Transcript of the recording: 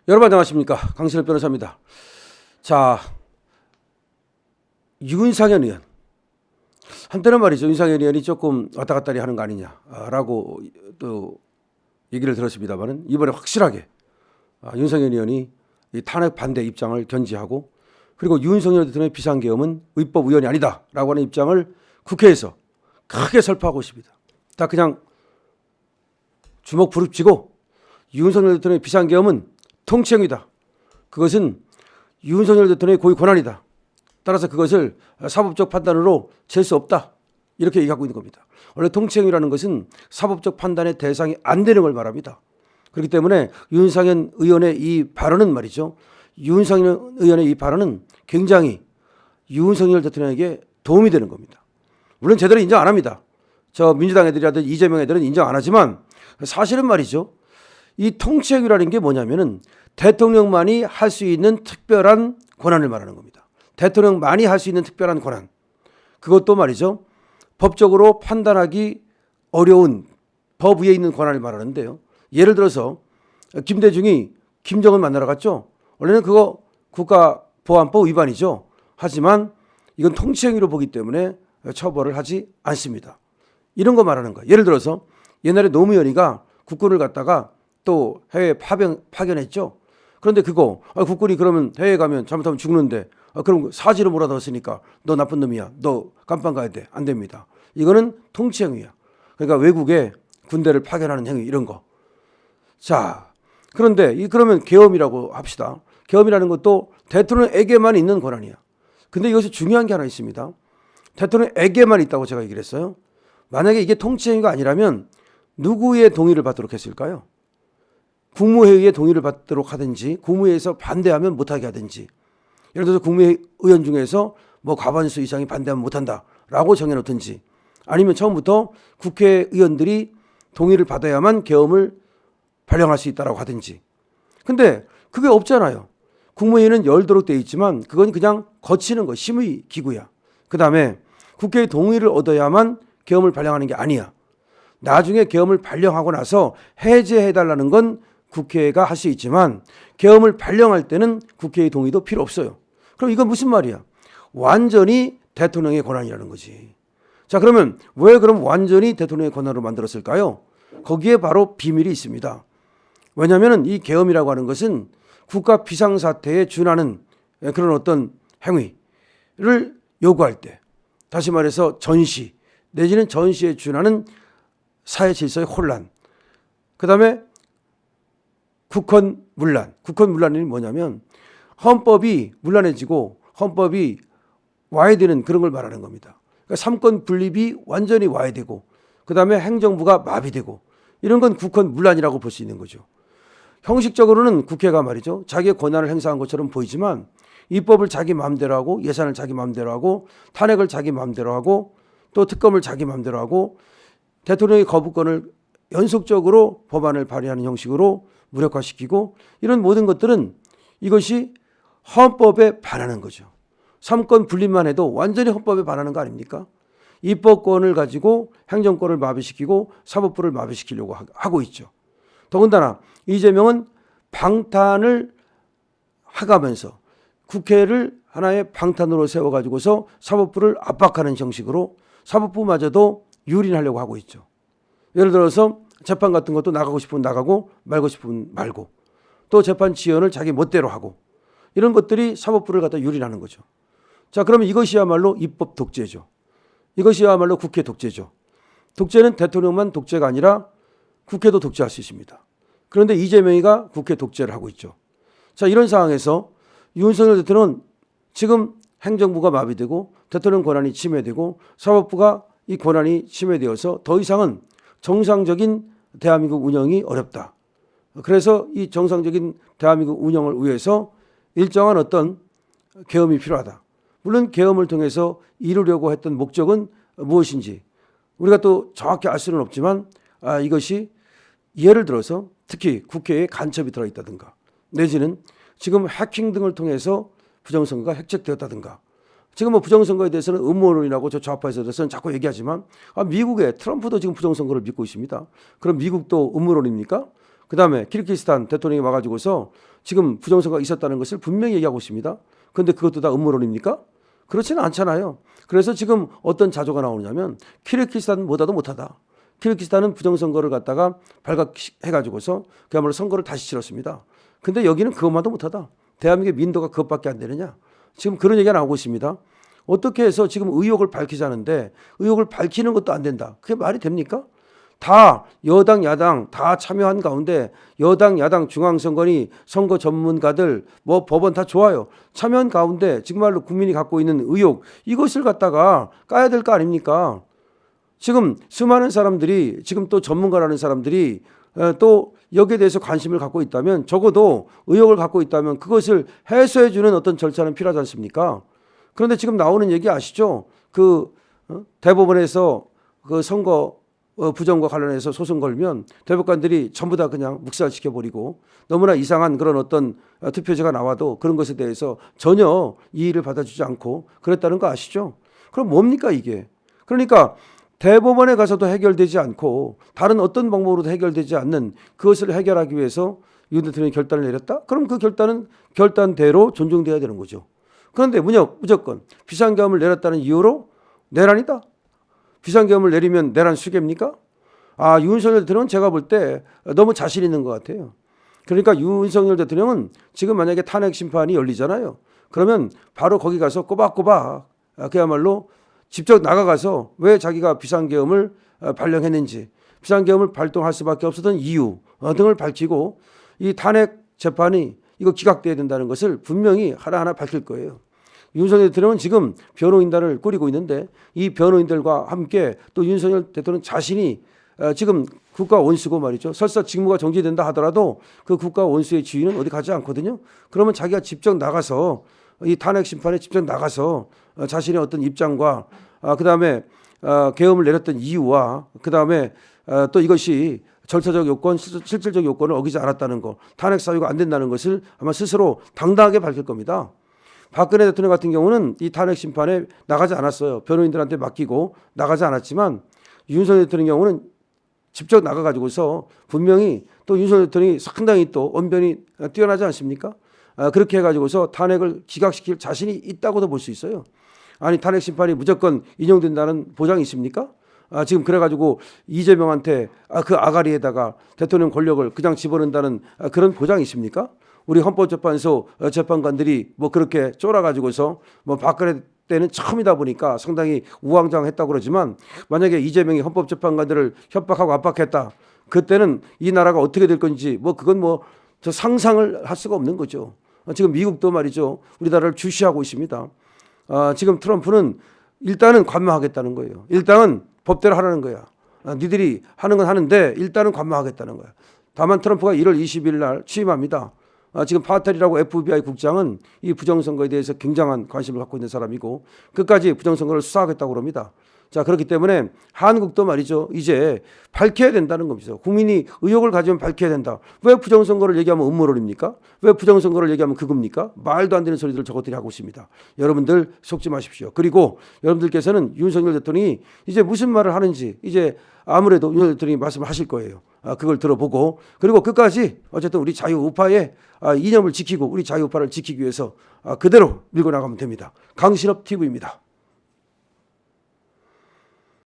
여러분 안녕하십니까, 강신일 변호사입니다. 자, 윤상현 의원, 한때는 말이죠, 윤상현 의원이 조금 왔다 갔다 하는 거 아니냐라고 또 얘기를 들었습니다만은 이번에 확실하게 윤상현 의원이 이 탄핵 반대 입장을 견지하고, 그리고 윤석열 대통령의 비상계엄은 의법 위헌이 아니다라고 하는 입장을 국회에서 크게 설파하고 있습니다. 다 그냥 주먹 부릅치고 윤석열 대통령의 비상계엄은 통치행위다. 그것은 윤석열 대통령의 고유 권한이다. 따라서 그것을 사법적 판단으로 잴 수 없다. 이렇게 얘기하고 있는 겁니다. 원래 통치행위라는 것은 사법적 판단의 대상이 안 되는 걸 말합니다. 그렇기 때문에 윤상현 의원의 이 발언은 말이죠, 윤상현 의원의 이 발언은 굉장히 윤석열 대통령에게 도움이 되는 겁니다. 물론 제대로 인정 안 합니다. 저 민주당 애들이라든지 이재명 애들은 인정 안 하지만 사실은 말이죠, 이 통치행위라는 게 뭐냐면은 대통령만이 할 수 있는 특별한 권한을 말하는 겁니다. 대통령만이 할 수 있는 특별한 권한. 그것도 말이죠, 법적으로 판단하기 어려운 법 위에 있는 권한을 말하는데요. 예를 들어서 김대중이 김정은 만나러 갔죠. 원래는 그거 국가보안법 위반이죠. 하지만 이건 통치행위로 보기 때문에 처벌을 하지 않습니다. 이런 거 말하는 거예요. 예를 들어서 옛날에 노무현이가 국군을 갖다가 또 해외에 파견했죠. 그런데 그거 국군이 그러면 해외에 가면 잘못하면 죽는데 그럼 사지로 몰아넣었으니까 너 나쁜 놈이야, 너 감방 가야 돼, 안 됩니다. 이거는 통치행위야. 그러니까 외국에 군대를 파견하는 행위, 이런 거. 자, 그런데 그러면 계엄이라고 합시다. 계엄이라는 것도 대통령에게만 있는 권한이야. 근데 이것이 중요한 게 하나 있습니다. 대통령에게만 있다고 제가 얘기를 했어요. 만약에 이게 통치행위가 아니라면 누구의 동의를 받도록 했을까요? 국무회의의 동의를 받도록 하든지, 국무회의에서 반대하면 못하게 하든지. 예를 들어서 국무회의 의원 중에서 뭐 과반수 이상이 반대하면 못한다라고 정해놓든지, 아니면 처음부터 국회의원들이 동의를 받아야만 계엄을 발령할 수 있다라고 하든지. 근데 그게 없잖아요. 국무회의는 열도록 되어 있지만 그건 그냥 거치는 거, 심의 기구야. 그 다음에 국회의 동의를 얻어야만 계엄을 발령하는 게 아니야. 나중에 계엄을 발령하고 나서 해제해달라는 건 국회가 할 수 있지만 계엄을 발령할 때는 국회의 동의도 필요 없어요. 그럼 이건 무슨 말이야? 완전히 대통령의 권한이라는 거지. 자, 그러면 왜 그럼 완전히 대통령의 권한으로 만들었을까요? 거기에 바로 비밀이 있습니다. 왜냐하면 이 계엄이라고 하는 것은 국가 비상사태에 준하는 그런 어떤 행위를 요구할 때, 다시 말해서 전시 내지는 전시에 준하는 사회 질서의 혼란, 그 다음에 국헌 문란. 국헌 문란이 뭐냐면 헌법이 문란해지고 헌법이 와야 되는 그런 걸 말하는 겁니다. 그러니까 삼권 분립이 완전히 와야 되고, 그 다음에 행정부가 마비되고, 이런 건 국헌 문란이라고 볼 수 있는 거죠. 형식적으로는 국회가 말이죠, 자기의 권한을 행사한 것처럼 보이지만 입법을 자기 마음대로 하고, 예산을 자기 마음대로 하고, 탄핵을 자기 마음대로 하고, 또 특검을 자기 마음대로 하고, 대통령의 거부권을 연속적으로 법안을 발의하는 형식으로 무력화시키고, 이런 모든 것들은 이것이 헌법에 반하는 거죠. 삼권 분립만 해도 완전히 헌법에 반하는 거 아닙니까? 입법권을 가지고 행정권을 마비시키고 사법부를 마비시키려고 하고 있죠. 더군다나 이재명은 방탄을 하가면서 국회를 하나의 방탄으로 세워가지고서 사법부를 압박하는 형식으로 사법부마저도 유린하려고 하고 있죠. 예를 들어서 재판 같은 것도 나가고 싶으면 나가고 말고 싶으면 말고, 또 재판 지연을 자기 멋대로 하고, 이런 것들이 사법부를 갖다 유린하는 거죠. 자, 그러면 이것이야말로 입법 독재죠. 이것이야말로 국회 독재죠. 독재는 대통령만 독재가 아니라 국회도 독재할 수 있습니다. 그런데 이재명이가 국회 독재를 하고 있죠. 자, 이런 상황에서 윤석열 대통령은 지금 행정부가 마비되고 대통령 권한이 침해되고 사법부가 이 권한이 침해되어서 더 이상은 정상적인 대한민국 운영이 어렵다. 그래서 이 정상적인 대한민국 운영을 위해서 일정한 어떤 계엄이 필요하다. 물론 계엄을 통해서 이루려고 했던 목적은 무엇인지 우리가 또 정확히 알 수는 없지만, 이것이 예를 들어서 특히 국회에 간첩이 들어있다든가, 내지는 지금 해킹 등을 통해서 부정선거가 획책되었다든가, 지금 뭐 부정선거에 대해서는 음모론이라고 저 좌파에서 대해서는 자꾸 얘기하지만, 미국의 트럼프도 지금 부정선거를 믿고 있습니다. 그럼 미국도 음모론입니까? 그다음에 키르기스탄 대통령이 와가지고서 지금 부정선거가 있었다는 것을 분명히 얘기하고 있습니다. 그런데 그것도 다 음모론입니까? 그렇지는 않잖아요. 그래서 지금 어떤 자조가 나오냐면 키르기스탄보다도 못하다. 키르기스탄은 부정선거를 갖다가 발각해가지고서 그야말로 선거를 다시 치렀습니다. 근데 여기는 그것만도 못하다. 대한민국의 민도가 그것밖에 안 되느냐. 지금 그런 얘기가 나오고 있습니다. 어떻게 해서 지금 의혹을 밝히자는데 의혹을 밝히는 것도 안 된다. 그게 말이 됩니까? 다 여당 야당 다 참여한 가운데 여당 야당 중앙선관위 선거 전문가들 뭐 법원 다 좋아요. 참여한 가운데 정말로 국민이 갖고 있는 의혹 이것을 갖다가 까야 될 거 아닙니까? 지금 수많은 사람들이 지금 또 전문가라는 사람들이 또 여기에 대해서 관심을 갖고 있다면 적어도 의혹을 갖고 있다면 그것을 해소해 주는 어떤 절차는 필요하지 않습니까? 그런데 지금 나오는 얘기 아시죠? 그 대법원에서 그 선거 부정과 관련해서 소송 걸면 대법관들이 전부 다 그냥 묵살시켜버리고 너무나 이상한 그런 어떤 투표제가 나와도 그런 것에 대해서 전혀 이의를 받아주지 않고 그랬다는 거 아시죠? 그럼 뭡니까 이게? 그러니까 대법원에 가서도 해결되지 않고 다른 어떤 방법으로도 해결되지 않는 그것을 해결하기 위해서 윤 대통령이 결단을 내렸다? 그럼 그 결단은 결단대로 존중돼야 되는 거죠. 그런데 무조건 비상계엄을 내렸다는 이유로 내란이다. 비상계엄을 내리면 내란 수계입니까? 윤석열 대통령은 제가 볼 때 너무 자신 있는 것 같아요. 그러니까 윤석열 대통령은 지금 만약에 탄핵 심판이 열리잖아요. 그러면 바로 거기 가서 꼬박꼬박 그야말로 직접 나가가서 왜 자기가 비상계엄을 발령했는지 비상계엄을 발동할 수밖에 없었던 이유 등을 밝히고 이 탄핵 재판이 이거 기각돼야 된다는 것을 분명히 하나하나 밝힐 거예요. 윤석열 대통령은 지금 변호인단을 꾸리고 있는데 이 변호인들과 함께 또 윤석열 대통령 자신이 지금 국가 원수고 말이죠. 설사 직무가 정지된다 하더라도 그 국가 원수의 지위는 어디 가지 않거든요. 그러면 자기가 직접 나가서 이 탄핵 심판에 직접 나가서 자신의 어떤 입장과 그다음에 계엄을 내렸던 이유와 그다음에 또 이것이 절차적 요건, 실질적 요건을 어기지 않았다는 것, 탄핵 사유가 안 된다는 것을 아마 스스로 당당하게 밝힐 겁니다. 박근혜 대통령 같은 경우는 이 탄핵 심판에 나가지 않았어요. 변호인들한테 맡기고 나가지 않았지만 윤석열 대통령 경우는 직접 나가가지고서 분명히 또 윤석열 대통령이 상당히 또 언변이 뛰어나지 않습니까? 그렇게 해가지고서 탄핵을 기각시킬 자신이 있다고도 볼 수 있어요. 아니 탄핵 심판이 무조건 인용된다는 보장이 있습니까? 지금 그래가지고 이재명한테 그 아가리에다가 대통령 권력을 그냥 집어넣는다는 그런 보장이 있습니까? 우리 헌법재판소 재판관들이 뭐 그렇게 쫄아가지고서 뭐 박근혜 때는 처음이다 보니까 상당히 우왕좌왕했다고 그러지만 만약에 이재명이 헌법재판관들을 협박하고 압박했다. 그때는 이 나라가 어떻게 될 건지 뭐 그건 뭐 저 상상을 할 수가 없는 거죠. 지금 미국도 말이죠. 우리나라를 주시하고 있습니다. 지금 트럼프는 일단은 관망하겠다는 거예요. 일단은 법대로 하라는 거야. 니들이 하는 건 하는데 일단은 관망하겠다는 거야. 다만 트럼프가 1월 20일 날 취임합니다. 지금 파텔이라고 FBI 국장은 이 부정선거에 대해서 굉장한 관심을 갖고 있는 사람이고 끝까지 부정선거를 수사하겠다고 합니다. 자, 그렇기 때문에 한국도 말이죠. 이제 밝혀야 된다는 겁니다. 국민이 의혹을 가지면 밝혀야 된다. 왜 부정선거를 얘기하면 음모론입니까? 왜 부정선거를 얘기하면 그겁니까? 말도 안 되는 소리들을 저것들이 하고 있습니다. 여러분들 속지 마십시오. 그리고 여러분들께서는 윤석열 대통령이 이제 무슨 말을 하는지 이제 아무래도 윤석열 대통령이 말씀을 하실 거예요. 그걸 들어보고 그리고 끝까지 어쨌든 우리 자유우파의 이념을 지키고 우리 자유우파를 지키기 위해서 그대로 밀고 나가면 됩니다. 강신업 TV입니다.